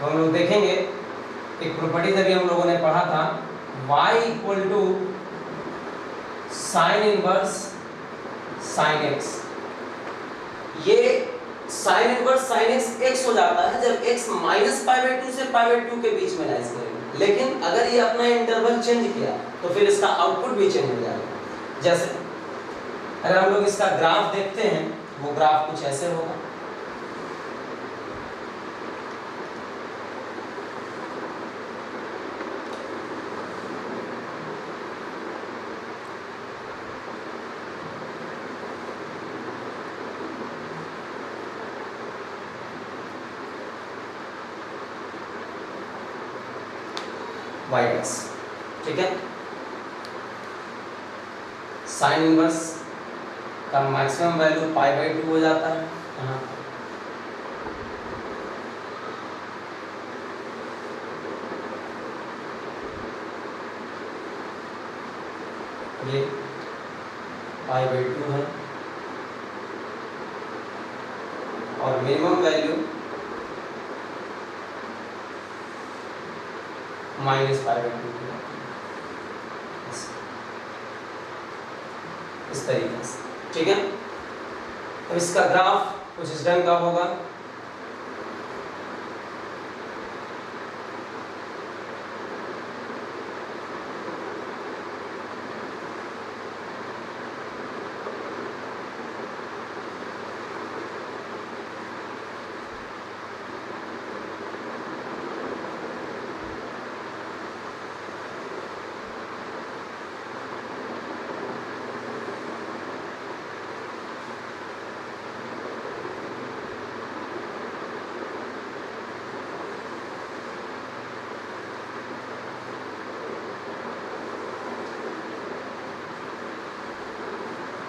तो हम लोग देखेंगे एक प्रॉपर्टी अभी हम लोगों ने पढ़ा था y equal to sine inverse sine x। ये साइन इनवर्स साइन x हो जाता है जब x माइनस पाई बाई 2 से पाई बाई 2 के बीच में लाइज करेंगे। लेकिन अगर ये अपना इंटरवल चेंज किया तो फिर इसका आउटपुट भी चेंज हो जाएगा। जैसे अगर हम लोग इसका ग्राफ देखते हैं, वो ग्राफ कुछ ऐसे होगा। y', ठीक है। साइन इनवर्स का मैक्सिमम वैल्यू पाई बाई 2 हो जाता है यहाँ। ये पाई बाई 2 है और minimum value minus pi by 2 इस तरीके से, ठीक है। अब इसका ग्राफ कुछ इस ढंग का होगा।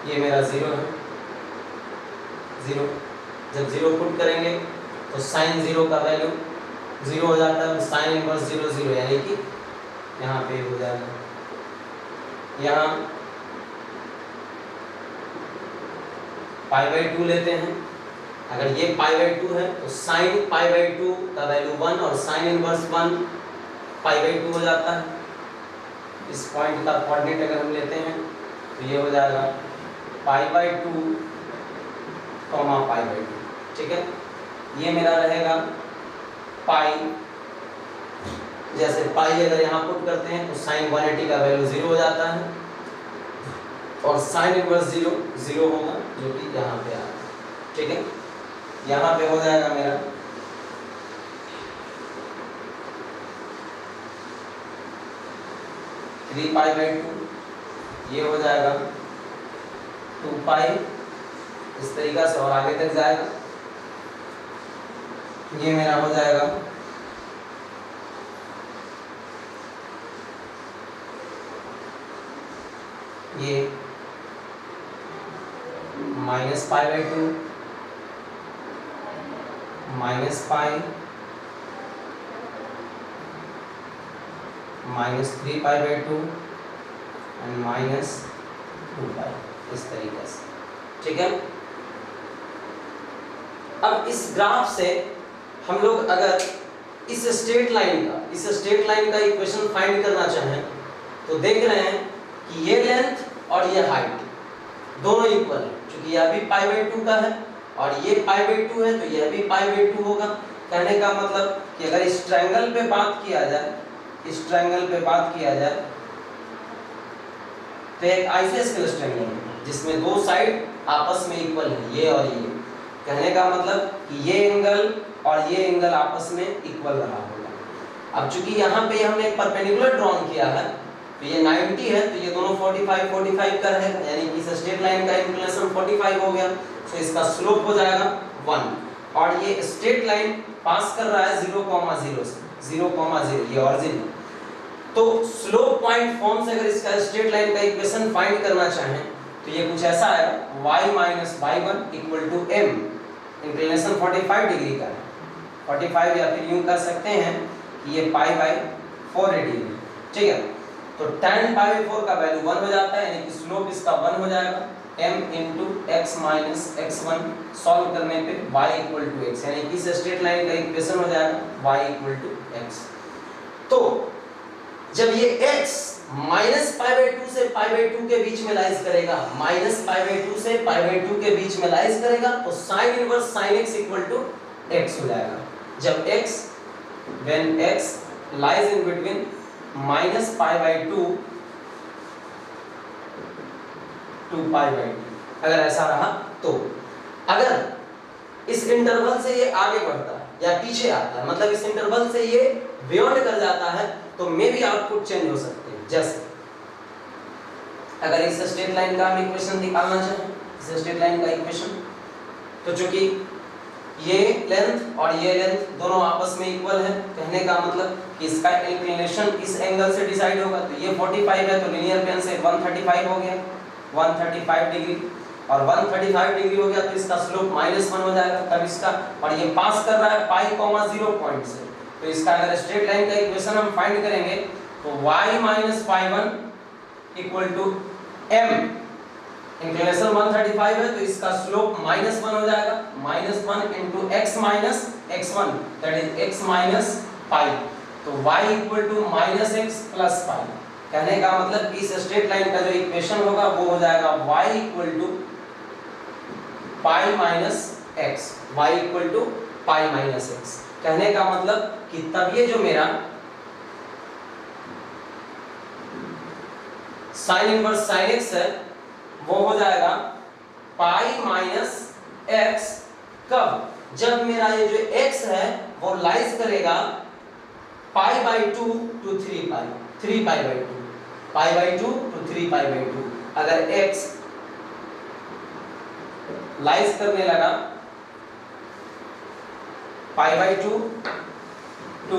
ये मेरा 0 है, 0। जब 0 पुट करेंगे तो साइन 0 का वैल्यू 0 हो जाता है। साइन इनवर्स 0 0 यानी कि यहाँ पे हो जाएगा। यहाँ पाई बाई 2 लेते हैं। अगर ये पाई बाई 2 है तो साइन पाई बाई 2 का वैल्यू 1 और साइन इनवर्स 1 पाई बाई 2 हो जाता है। इस पॉइंट का कोऑर्डिनेट अगर हम लेते हैं तो ये हो जाएगा पाई बाई 2 कॉमा पाई बाई 2, ठीक है। ये मेरा रहेगा पाई। जैसे पाई अगर यहाँ पुट करते हैं तो साइन 180 का वैल्यू 0 हो जाता है और साइन इनवर्स 0 0 होगा, जो कि यहाँ पे आ रहा है, ठीक है। यहाँ पे हो जाएगा मेरा थ्री पाई बाई 2, ये हो जाएगा 2 पाई, इस तरीका से और आगे तक जाएगा। ये मेरा हो जाएगा ये minus pi by 2 minus pi minus 3 pi by 2 and minus 2 पाई, इस तरीके से, ठीक है। अब इस ग्राफ से हम लोग अगर इस स्ट्रेट लाइन का इक्वेशन फाइंड करना चाहें तो देख रहे हैं कि ये लेंथ और ये हाइट दोनों इक्वल है। क्योंकि यह भी पाई बाई 2 का है और ये पाई बाई 2 है तो यह भी पाई बाई 2 होगा। कहने का मतलब कि अगर इस ट्रायंगल पे बात किया जाए तो एक आइसोस्केलेस ट्रायंगल है जिसमें दो साइड आपस में इक्वल है, ये और ये। कहने का मतलब कि ये एंगल और ये एंगल आपस में इक्वल रहा होगा। अब चूंकि यहाँ पे हमने एक परपेंडिकुलर ड्रॉन किया है तो ये 90 है तो ये दोनों 45 का रहेगा, यानी कि इस स्ट्रेट लाइन का इंक्लिनेशन 45 हो गया। तो इसका स्लोप हो जाएगा 1 और ये स्ट्रेट लाइन पास कर रहा है 0,0 से 0,0, ये ऑरिजिन है। तो स्लोप पॉइंट फॉर्म से अगर इसका स्ट्रेट लाइन का इक्वेशन फाइंड करना चाहें तो ये कुछ ऐसा आएगा y minus y1 equal to m। Inclination 45 degree का है, 45 या फिर यूं कर सकते हैं कि ये पाई बाई 480 है, ठीक है। तो tan पाई बाई 4 का वैल्यू 1 हो जाता है, यानी कि स्लोप इसका 1 हो जाएगा। m into x minus x1 solve करने पे y इक्वल टू एक्स, यानी कि इस स्ट्रेट लाइन का इक्वेशन हो जाएगा y इक्वल टू एक्स। तो जब ये x माइनस पाई बाई 2 से पाई बाई 2 के बीच में लाइज करेगा, माइनस पाई बाई 2 से पाई बाई 2 के बीच में लाइज करेगा, तो sine inverse sine x equal to x हो जाएगा। जब x when x lies in between minus pi by 2 to pi by 2, अगर ऐसा रहा तो अगर इस इंटरवल से ये आगे बढ़ता है या पीछे आता है, मतलब इस इंटरवल से ये बियॉन्ड कर जाता है, तो मे भी आउटपुट चेंज हो सकते हैं। जैसे अगर इस स्ट्रेट लाइन का हम इक्वेशन निकालना चाहें, इस स्ट्रेट लाइन का इक्वेशन, तो चूंकि ये लेंथ और ये लेंथ दोनों आपस में इक्वल है, कहने का मतलब कि इसका इंक्लिनेशन इस एंगल से डिसाइड होगा। तो ये 45 है, तो लीनियर पेन से 135 हो गया, 135 डिग्री, और 135 डिग्री हो गया तो इसका स्लोप -1 हो जाएगा। तब इसका, और ये पास कर रहा है पाई कॉमा 0 पॉइंट से, तो इसका अगर स्ट्रेट लाइन का इक्वेशन हम फाइंड करेंगे तो y minus pi 1 equal to m, inclination 135 है तो इसका स्लोप -1 हो जाएगा, -1 into x minus x1 that is x minus pi, तो y equal to -x plus pi. कहने का मतलब कि इस स्ट्रेट लाइन का जो इक्वेशन होगा वो हो जाएगा y equal to pi minus x, y equal to pi minus x। कहने का मतलब कि तब ये जो मेरा साइन इनवर्स साइन x है वो हो जाएगा पाई माइनस x, कब? जब मेरा ये जो x है वो लाइज करेगा pi by 2 to 3 pi, 3 pi by 2, pi by 2 to 3 pi by 2। अगर x लाइज करने लगा pi by 2 to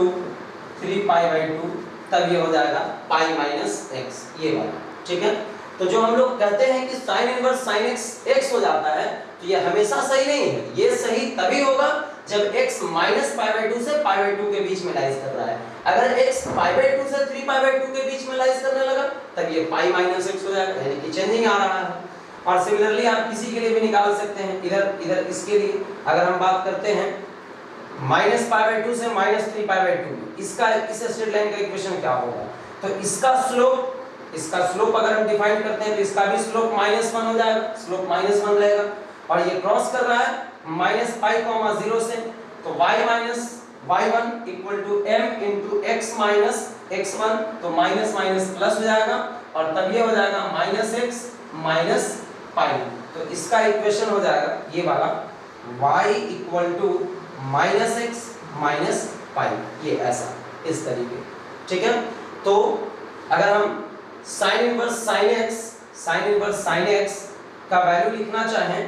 3 pi by 2, तब ये हो जाएगा पाई माइनस x, ये वाला। ठीक है, तो जो हम लोग कहते हैं कि sine inverse sine x x हो जाता है, तो ये हमेशा सही नहीं है। ये सही तभी होगा जब x माइनस पाई बाई 2 से पाई बाई 2 के बीच में लाइज कर रहा है। अगर x पाई बाई 2 से 3 पाई बाई 2 के बीच में लाइज करने लगा तब ये पाई माइनस x हो जाएगा, यानी कि चेंजिंग आ रहा है। और सिमिलरली आप किसी के लिए भी निकाल सकते हैं। इधर इसके लिए अगर हम बात करते हैं माइनस पाई बाई 2 से माइनस 3 पाई बाई 2, इसका इस स्ट्रेट लाइन का इक्वेशन क्या होगा? तो इसका स्लोप अगर हम डिफाइन करते हैं तो इसका भी स्लोप -1 हो जाएगा, स्लोप -1 रहेगा, और ये क्रॉस कर रहा है माइनस पाई कॉमा 0 से, तो y minus y1 equal to m into x minus x1, तो माइनस माइनस प्लस हो जाएगा, और तब ये हो जाएगा -x माइनस पाई। तो इसका इक्वेशन हो जाएगा ये वाला y equal to -x minus pi, ये ऐसा इस तरीके। ठीक है, तो अगर हम साइन इनवर्स साइन x का वैल्यू लिखना चाहें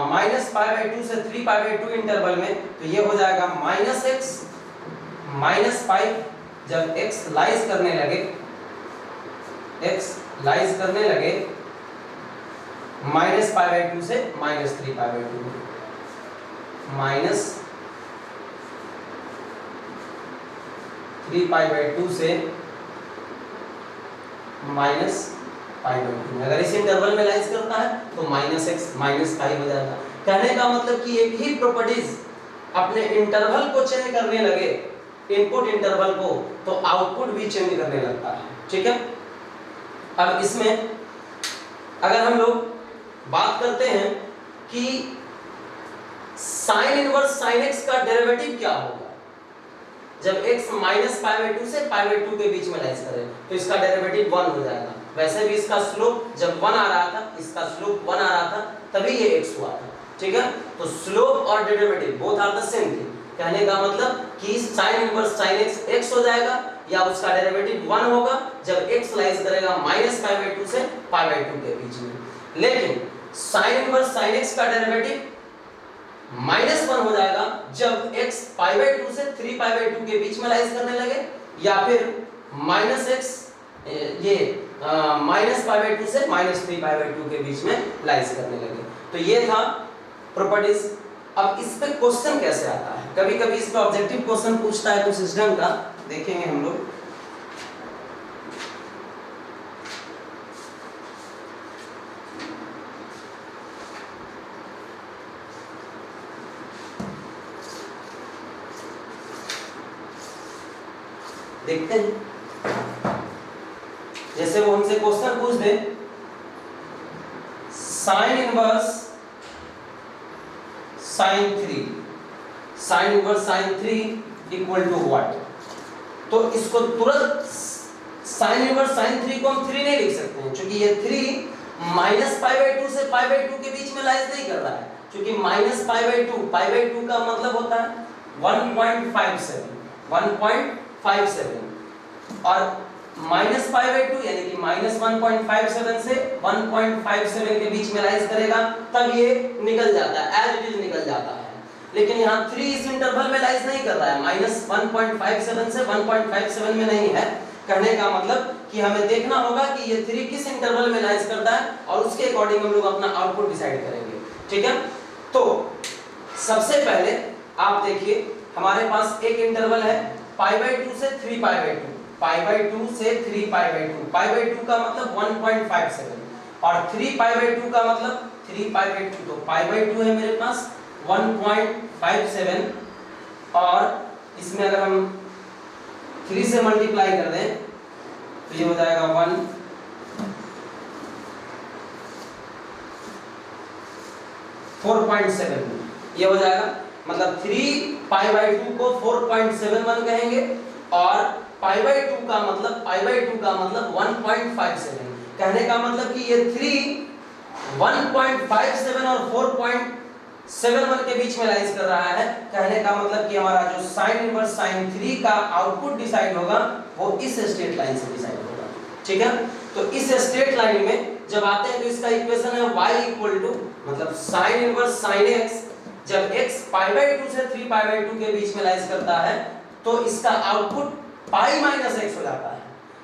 माइनस पाई बाई 2 से 3 पाई बाई 2 इंटरवल में, तो ये हो जाएगा -x माइनस पाई। जब x लाइज करने लगे माइनस पाई बाई 2 से minus 3 pi by 2, minus 3 pi by 2 से माइनस पाई बाई 2, अगर इस इंटरवल में लाइज करता है तो -x माइनस पाई हो जाएगा। कहने का मतलब कि एक ही प्रॉपर्टीज अपने इंटरवल को चेंज करने लगे, इनपुट इंटरवल को, तो आउटपुट भी चेंज करने लगता है। ठीक है, अब इसमें अगर हम लोग बात करते हैं कि साइन इनवर्स साइन x का डेरिवेटिव क्या होगा जब x माइनस पाई बाई 2 से पाई बाई 2 के बीच में लाइज करे, तो इसका डेरिवेटिव 1 हो जाएगा। वैसे भी इसका स्लोप जब 1 आ रहा था, इसका स्लोप 1 आ रहा था, तभी ये x हुआ था। ठीक है, तो स्लोप और derivative both are the same thing. कहने का मतलब कि sine inverse sine x x हो जाएगा, या उसका डेरिवेटिव 1 होगा जब x लाइज करेगा माइनस पाई बाई 2 से पाई बाई 2 के बीच में। लेकिन साइन इनवर्स साइन x का डेरिवेटिव -1 हो जाएगा जब x पाई बाई 2 से 3 पाई बाई 2 के बीच में लाइज करने लगे, या फिर -x ये माइनस पाई बाई 2 से -3 पाई बाई 2 के बीच में लाइज करने लगे। तो ये था प्रॉपर्टीज। अब इस पे क्वेश्चन कैसे आता है, कभी कभी इस पे ऑब्जेक्टिव क्वेश्चन पूछता है कुछ सिस्टम का, देखेंगे हम लोग। देखते हैं। जैसे वो हमसे क्वेश्चन पूछ दे sine inverse sine 3 equal to what, तो इसको तुरंत साइन इनवर्स साइन 3 को हम 3 नहीं लिख सकते हैं, क्योंकि ये 3 माइनस पाई बाई 2 से पाई बाई 2 के बीच में लाइज नहीं कर रहा है, क्योंकि माइनस पाई बाई 2 का मतलब होता है 1.57 और माइनस पाई बाई 2 यानी कि माइनस 1.57 से 1.57 के बीच में लाइज करेगा, तब ये निकल जाता है, एज इट इज निकल जाता है। लेकिन यहाँ 3 इस इंटरवल में लाइज नहीं कर रहा है, माइनस 1.57 से 1.57 में नहीं है। कहने का मतलब कि हमें देखना होगा कि ये 3 किस इंटरवल में लाइज करता है और उसके अकॉर्डिंग हम लोग अपना आउटपुट डिसाइड करेंगे, ठीक है। तो सबसे पहले आप देखिए हमारे पास एक इंटरवल है पाई बाई 2 से 3 पाई बाई 2, पाई बाई 2 से 3 पाई बाई 2, पाई बाई 2 का मतलब 1.57 और 3 पाई बाई 2 का मतलब 3 पाई बाई 2, तो पाई बाई 2 है मेरे पास 1.57 और इसमें अगर हम 3 से मल्टीप्लाई कर दें तो ये हो जाएगा 4.7, ये हो जाएगा मतलब 3 पाई बाई 2 को 4.71 कहेंगे और पाई बाई 2 का मतलब 1.57। कहने का मतलब कि ये 3 1.57 और 4.71 के बीच में लाइज कर रहा है। कहने का मतलब कि हमारा जो साइन इनवर्स साइन 3 का आउटपुट डिसाइड होगा वो इस स्ट्रेट लाइन से डिसाइड होगा, ठीक है। तो इस स्ट्रेट लाइन में जब आते हैं तो इसका इक्वेशन है y इक्वल टू मतलब साइन इनवर्स साइन x, जब x पाई बाई 2 से 3 पाई बाई 2 के बीच में लाइज करता है तो इसका आउटपुट पाई माइनस x हो जाता है।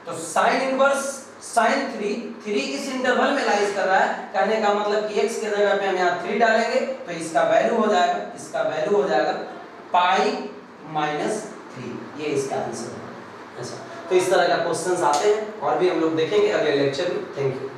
तो साइन इनवर्स साइन 3 इस इंटरवल में लाइज कर रहा है। कहने का मतलब कि x के जगह पे हम यहाँ 3 डालेंगे तो इसका वैल्यू हो जाएगा पाई माइनस 3, ये इसका आंसर है। ऐसा तो इस तरह का क्वेश्चंस आते हैं और भी हम लोग देखेंगे अगले लेक्चर में। Thank you.